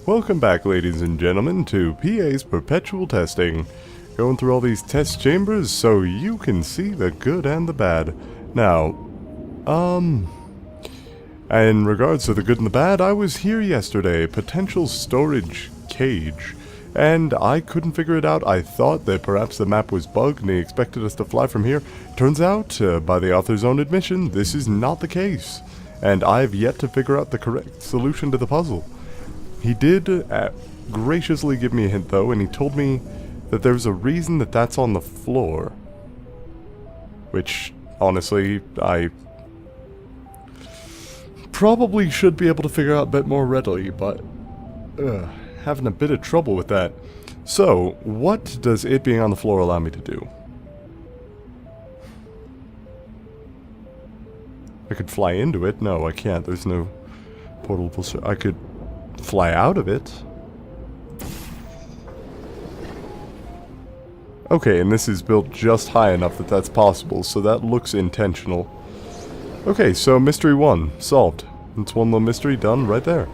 Welcome back, ladies and gentlemen, to PA's Perpetual Testing. Going through all these test chambers so you can see the good and the bad. Now, in regards to the good and the bad, I was here yesterday, potential storage cage, and I couldn't figure it out. I thought that perhaps the map was bugged and he expected us to fly from here. Turns out, by the author's own admission, this is not the case, and I've yet to figure out the correct solution to the puzzle. He did graciously give me a hint, though, and he told me that there's a reason that that's on the floor. Which, honestly, I probably should be able to figure out a bit more readily, but having a bit of trouble with that. So, what does it being on the floor allow me to do? I could fly into it. No, I can't. There's no portable. I could fly out of it. Okay, and this is built just high enough that that's possible, so that looks intentional. Okay, so mystery 1 solved. It's one little mystery done right there.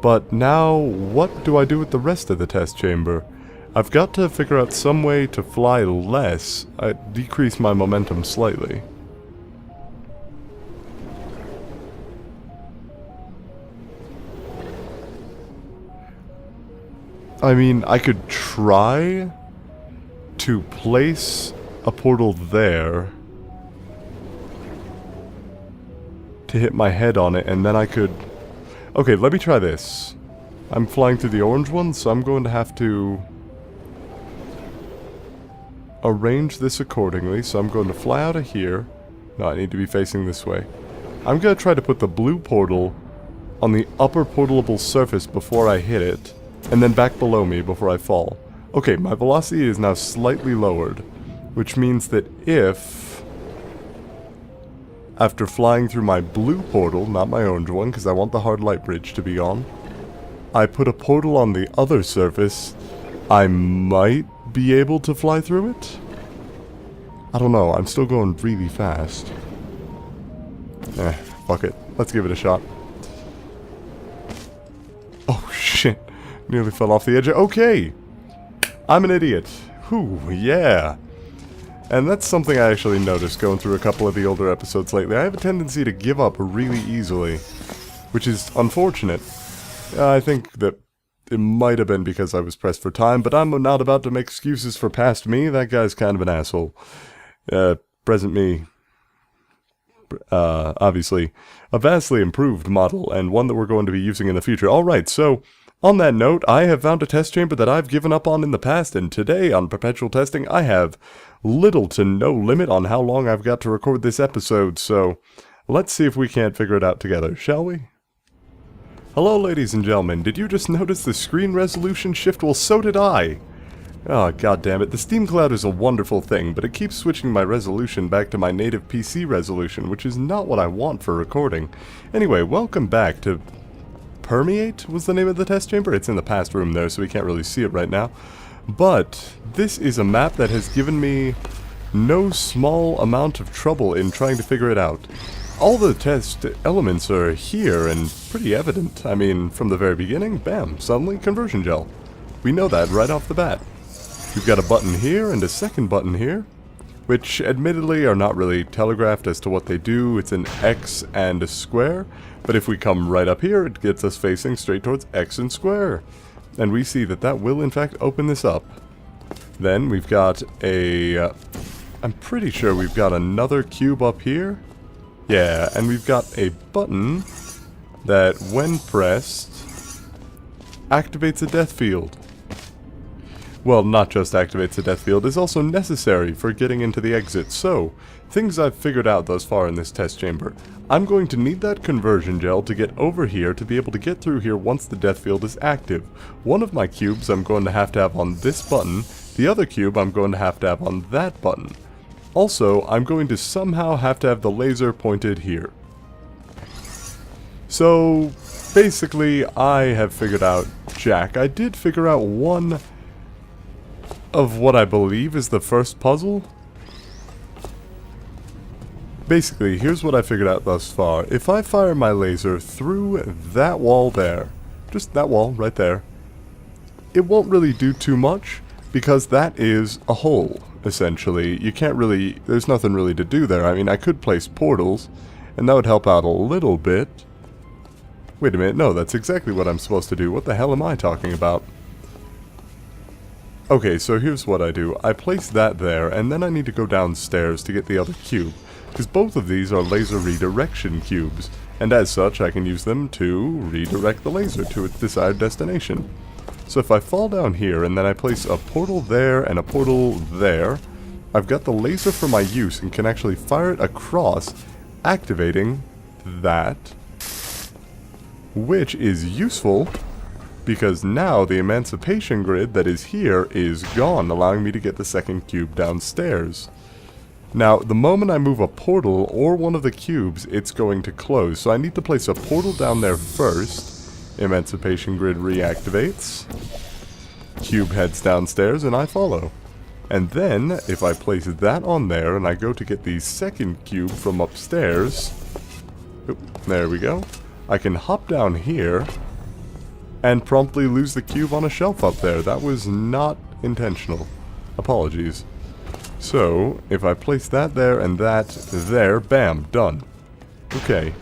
But now, what do I do with the rest of the test chamber? I've got to figure out some way to fly less. I decrease my momentum slightly. I mean, I could try to place a portal there to hit my head on it, and then I could... Okay, let me try this. I'm flying through the orange one, so I'm going to have to arrange this accordingly. So I'm going to fly out of here. No, I need to be facing this way. I'm going to try to put the blue portal on the upper portalable surface before I hit it, and then back below me before I fall. Okay, my velocity is now slightly lowered, which means that if, after flying through my blue portal, not my orange one, because I want the hard light bridge to be on, I put a portal on the other surface, I might be able to fly through it? I don't know, I'm still going really fast. Fuck it. Let's give it a shot. Oh shit. Nearly fell off the edge. Okay! I'm an idiot. Whew, yeah. And that's something I actually noticed going through a couple of the older episodes lately. I have a tendency to give up really easily, which is unfortunate. I think that it might have been because I was pressed for time, but I'm not about to make excuses for past me. That guy's kind of an asshole. Present me, obviously, a vastly improved model, and one that we're going to be using in the future. Alright, so... on that note, I have found a test chamber that I've given up on in the past, and today on Perpetual Testing, I have little to no limit on how long I've got to record this episode, so let's see if we can't figure it out together, shall we? Hello, ladies and gentlemen. Did you just notice the screen resolution shift? Well, so did I. Oh, goddammit. The Steam Cloud is a wonderful thing, but it keeps switching my resolution back to my native PC resolution, which is not what I want for recording. Anyway, welcome back to... Permeate was the name of the test chamber. It's in the past room there, so we can't really see it right now. But this is a map that has given me no small amount of trouble in trying to figure it out. All the test elements are here and pretty evident. I mean, from the very beginning, bam, suddenly conversion gel. We know that right off the bat. We've got a button here and a second button here, which admittedly are not really telegraphed as to what they do. It's an X and a square. But if we come right up here, it gets us facing straight towards X and square. And we see that that will in fact open this up. Then we've got a... I'm pretty sure we've got another cube up here. Yeah, and we've got a button that, when pressed, activates a death field. Well, not just activates a death field, is also necessary for getting into the exit. So, things I've figured out thus far in this test chamber. I'm going to need that conversion gel to get over here to be able to get through here once the death field is active. One of my cubes I'm going to have on this button, the other cube I'm going to have on that button. Also, I'm going to somehow have to have the laser pointed here. So, basically, I have figured out Jack. I did figure out one of what I believe is the first puzzle. Basically, here's what I figured out thus far. If I fire my laser through that wall there, just that wall right there, it won't really do too much because that is a hole, essentially. You can't really, there's nothing really to do there. I mean, I could place portals, and that would help out a little bit. Wait a minute, no, that's exactly what I'm supposed to do. What the hell am I talking about? Okay, so here's what I do. I place that there, and then I need to go downstairs to get the other cube. Because both of these are laser redirection cubes, and as such I can use them to redirect the laser to its desired destination. So if I fall down here and then I place a portal there and a portal there, I've got the laser for my use and can actually fire it across, activating that, which is useful because now the emancipation grid that is here is gone, allowing me to get the second cube downstairs. Now, the moment I move a portal or one of the cubes, it's going to close. So I need to place a portal down there first. Emancipation grid reactivates. Cube heads downstairs and I follow. And then, if I place that on there and I go to get the second cube from upstairs, there we go, I can hop down here and promptly lose the cube on a shelf up there. That was not intentional. Apologies. So, if I place that there and that there, bam, done. Okay.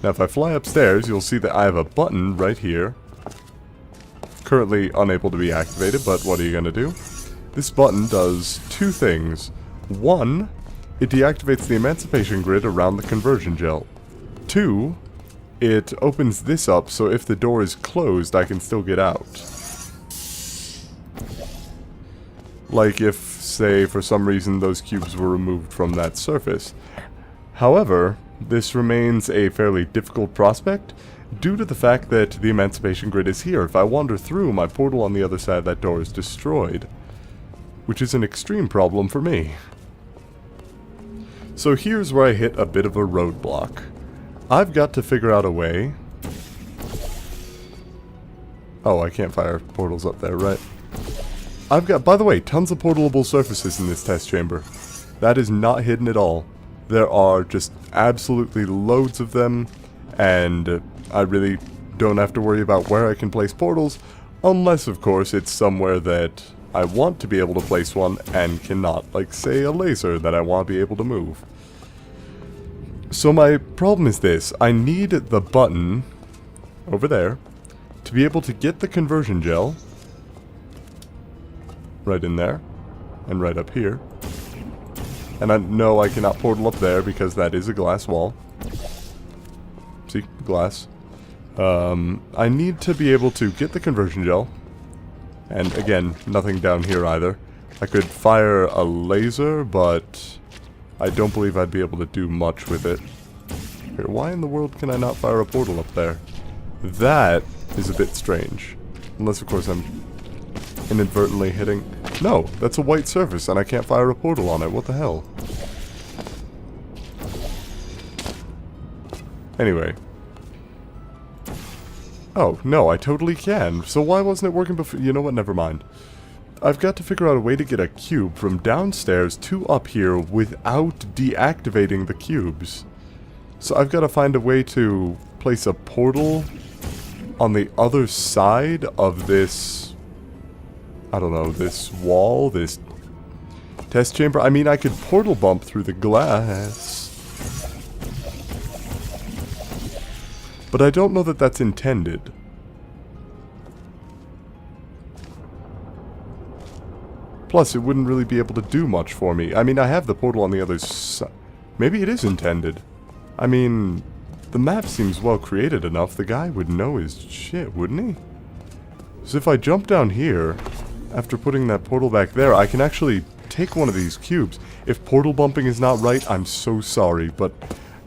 Now if I fly upstairs, you'll see that I have a button right here. Currently unable to be activated, but what are you going to do? This button does two things. One, it deactivates the emancipation grid around the conversion gel. Two, it opens this up so if the door is closed, I can still get out. Like if, say, for some reason those cubes were removed from that surface. However, this remains a fairly difficult prospect due to the fact that the emancipation grid is here. If I wander through, my portal on the other side of that door is destroyed, which is an extreme problem for me. So here's where I hit a bit of a roadblock. I've got to figure out a way... Oh, I can't fire portals up there, right? I've got, by the way, tons of portable surfaces in this test chamber. That is not hidden at all. There are just absolutely loads of them, and I really don't have to worry about where I can place portals, unless, of course, it's somewhere that I want to be able to place one and cannot, like, say, a laser that I want to be able to move. So my problem is this. I need the button over there to be able to get the conversion gel right in there, and right up here. And I know I cannot portal up there because that is a glass wall. See? Glass. I need to be able to get the conversion gel. And again, nothing down here either. I could fire a laser, but I don't believe I'd be able to do much with it. Here, why in the world can I not fire a portal up there? That is a bit strange. Unless, of course, I'm inadvertently hitting... No, that's a white surface and I can't fire a portal on it. What the hell? Anyway. Oh, no, I totally can. So why wasn't it working before? You know what? Never mind. I've got to figure out a way to get a cube from downstairs to up here without deactivating the cubes. So I've got to find a way to place a portal on the other side of this... I don't know, this wall, this test chamber. I mean, I could portal bump through the glass. But I don't know that that's intended. Plus, it wouldn't really be able to do much for me. I mean, I have the portal on the other side. Maybe it is intended. I mean, the map seems well created enough. The guy would know his shit, wouldn't he? So if I jump down here... After putting that portal back there, I can actually take one of these cubes. If portal bumping is not right, I'm so sorry, but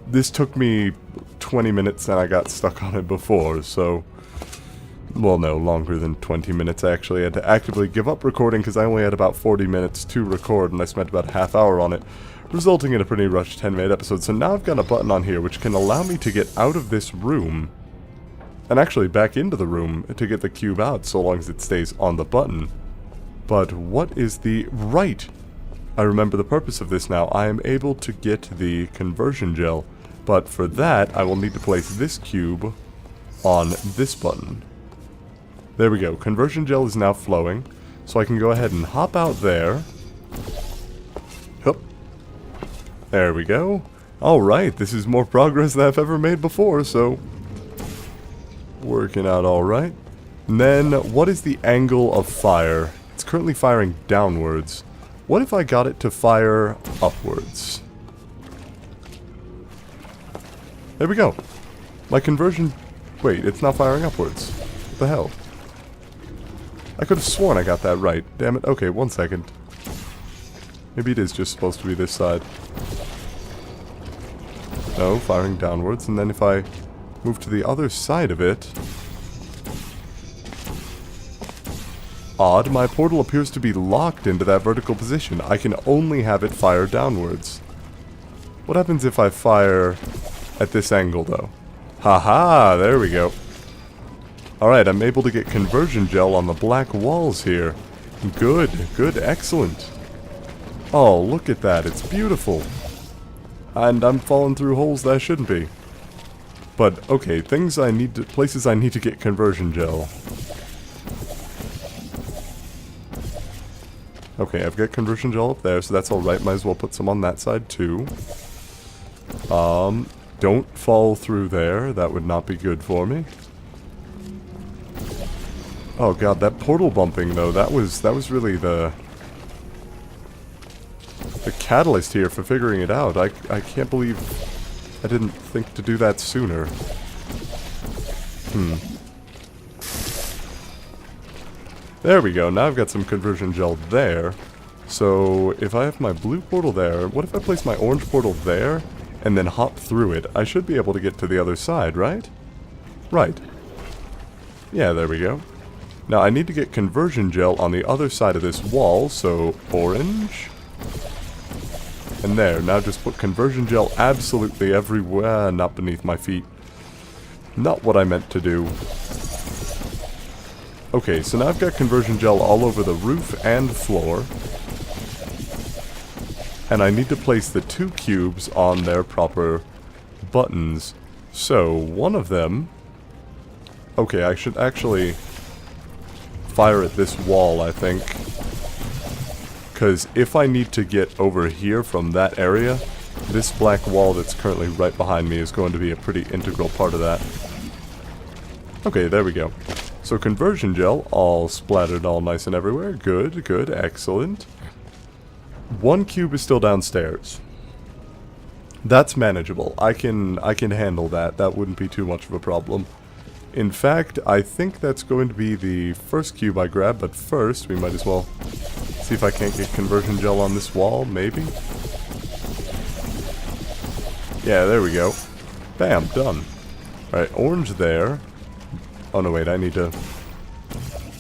this took me 20 minutes and I got stuck on it before, so... Well, no, longer than 20 minutes actually. I had to actively give up recording because I only had about 40 minutes to record and I spent about a half hour on it, resulting in a pretty rushed 10-minute episode. So now I've got a button on here which can allow me to get out of this room, and actually back into the room to get the cube out so long as it stays on the button. But what is the... Right! I remember the purpose of this now. I am able to get the conversion gel. But for that, I will need to place this cube on this button. There we go. Conversion gel is now flowing. So I can go ahead and hop out there. Hup. There we go. Alright, this is more progress than I've ever made before, so... Working out alright. And then, what is the angle of fire? It's currently firing downwards. What if I got it to fire upwards? There we go. My conversion... Wait, it's not firing upwards. What the hell? I could have sworn I got that right. Damn it. Okay, 1 second. Maybe it is just supposed to be this side. No, firing downwards. And then if I move to the other side of it... Odd, my portal appears to be locked into that vertical position. I can only have it fire downwards. What happens if I fire at this angle, though? Haha, there we go. Alright, I'm able to get conversion gel on the black walls here. Good, good, excellent. Oh, look at that, it's beautiful. And I'm falling through holes that I shouldn't be. But, okay, places I need to get conversion gel. Okay, I've got conversion gel up there, so that's alright. Might as well put some on that side, too. Don't fall through there. That would not be good for me. Oh god, that portal bumping, though, that was really the catalyst here for figuring it out. I can't believe I didn't think to do that sooner. There we go, now I've got some conversion gel there. So, if I have my blue portal there, what if I place my orange portal there, and then hop through it? I should be able to get to the other side, right? Right. Yeah, there we go. Now, I need to get conversion gel on the other side of this wall, so orange. And there, now just put conversion gel absolutely everywhere, not beneath my feet. Not what I meant to do. Okay, so now I've got conversion gel all over the roof and floor. And I need to place the 2 cubes on their proper buttons. So, one of them... Okay, I should actually fire at this wall, I think. Because if I need to get over here from that area, this black wall that's currently right behind me is going to be a pretty integral part of that. Okay, there we go. So conversion gel, all splattered all nice and everywhere. Good, good, excellent. 1 cube is still downstairs. That's manageable. I can handle that. That wouldn't be too much of a problem. In fact, I think that's going to be the first cube I grab, but first we might as well see if I can't get conversion gel on this wall, maybe? Yeah, there we go. Bam, done. Alright, orange there. Oh no, wait, I need to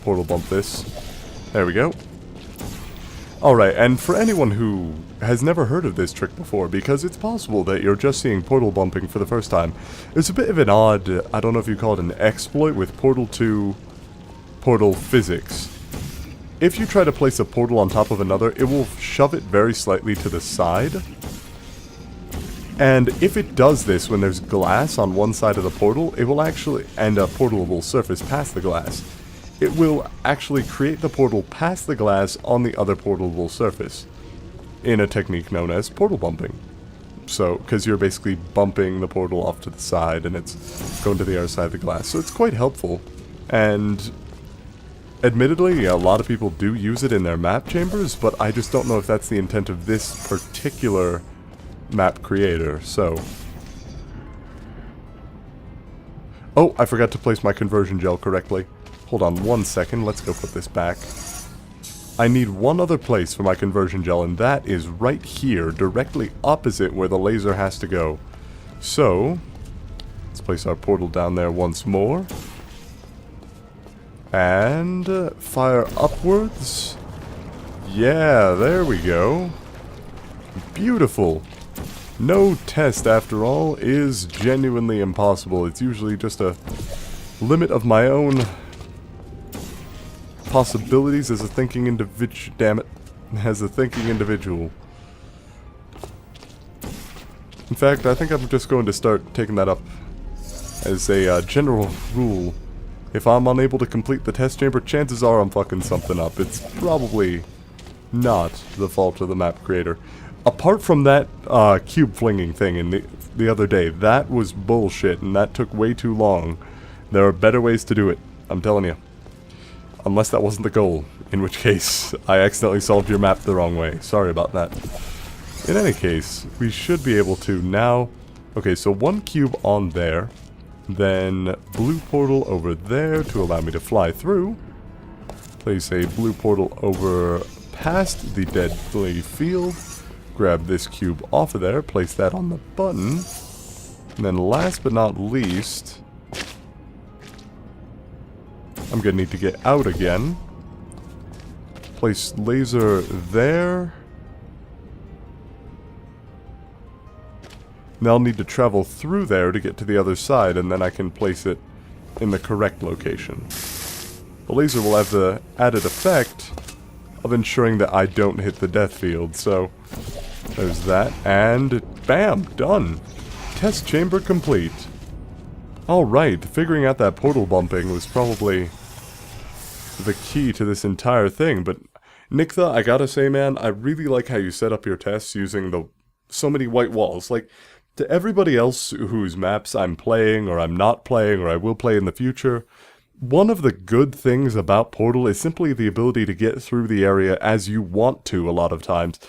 portal bump this. There we go. Alright, and for anyone who has never heard of this trick before, because it's possible that you're just seeing portal bumping for the first time, it's a bit of an odd, I don't know if you call it an exploit with Portal 2 portal physics. If you try to place a portal on top of another, it will shove it very slightly to the side. And if it does this when there's glass on one side of the portal, it will actually, and a portalable surface past the glass, it will actually create the portal past the glass on the other portalable surface, in a technique known as portal bumping. So, because you're basically bumping the portal off to the side and it's going to the other side of the glass. So it's quite helpful. And admittedly, a lot of people do use it in their map chambers, but I just don't know if that's the intent of this particular map creator, so... Oh, I forgot to place my conversion gel correctly. Hold on 1 second, let's go put this back. I need one other place for my conversion gel, and that is right here, directly opposite where the laser has to go. So, let's place our portal down there once more. And fire upwards. Yeah, there we go. Beautiful. No test, after all, is genuinely impossible. It's usually just a limit of my own possibilities as a thinking individual. Damn it. As a thinking individual. In fact, I think I'm just going to start taking that up as a general rule. If I'm unable to complete the test chamber, chances are I'm fucking something up. It's probably not the fault of the map creator. Apart from that cube flinging thing in the other day, that was bullshit and that took way too long. There are better ways to do it, I'm telling you. Unless that wasn't the goal, in which case I accidentally solved your map the wrong way. Sorry about that. In any case, we should be able to now... Okay, so one cube on there, then blue portal over there to allow me to fly through. Place a blue portal over past the deadly field. Grab this cube off of there, place that on the button. And then last but not least, I'm gonna need to get out again. Place laser there. Now I'll need to travel through there to get to the other side, and then I can place it in the correct location. The laser will have the added effect of ensuring that I don't hit the death field, so there's that, and bam, done. Test chamber complete. Alright, figuring out that portal bumping was probably the key to this entire thing, but Nyctha, I gotta say, man, I really like how you set up your tests using so many white walls. Like, to everybody else whose maps I'm playing, or I'm not playing, or I will play in the future, one of the good things about Portal is simply the ability to get through the area as you want to a lot of times,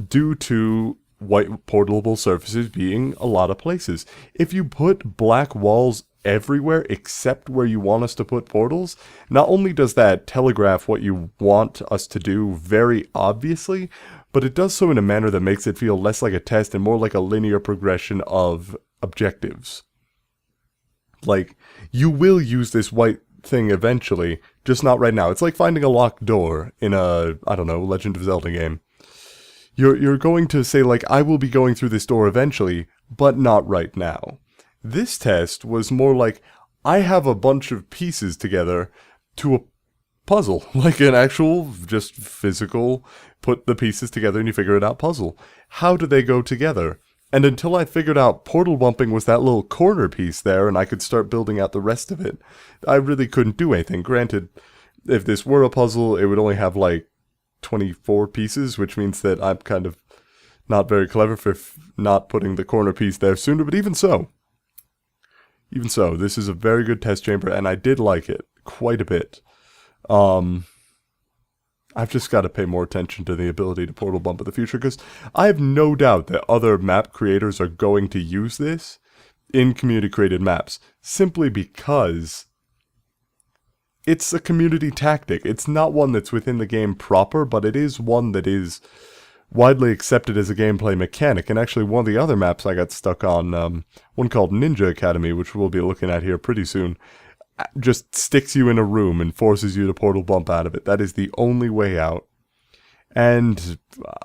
due to white portable surfaces being a lot of places. If you put black walls everywhere except where you want us to put portals, not only does that telegraph what you want us to do very obviously, but it does so in a manner that makes it feel less like a test and more like a linear progression of objectives. Like, you will use this white thing eventually, just not right now. It's like finding a locked door in a, I don't know, Legend of Zelda game. You're going to say, like, I will be going through this door eventually, but not right now. This test was more like, I have a bunch of pieces together to a puzzle. Like an actual, just physical, put the pieces together and you figure it out puzzle. How do they go together? And until I figured out portal bumping was that little corner piece there and I could start building out the rest of it, I really couldn't do anything. Granted, if this were a puzzle, it would only have like 24 pieces, which means that I'm kind of not very clever for not putting the corner piece there sooner, but even so, this is a very good test chamber, and I did like it quite a bit. I've just got to pay more attention to the ability to portal bump in the future, because I have no doubt that other map creators are going to use this in community-created maps, simply because it's a community tactic. It's not one that's within the game proper, but it is one that is widely accepted as a gameplay mechanic. And actually, one of the other maps I got stuck on, one called Ninja Academy, which we'll be looking at here pretty soon, just sticks you in a room and forces you to portal bump out of it. That is the only way out. And,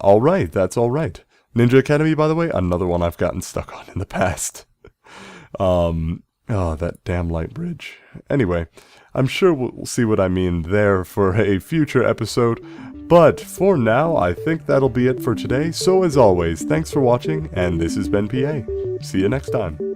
alright, that's alright. Ninja Academy, by the way, another one I've gotten stuck on in the past. Oh, that damn light bridge. Anyway, I'm sure we'll see what I mean there for a future episode, but for now, I think that'll be it for today. So as always, thanks for watching, and this has been PA. See you next time.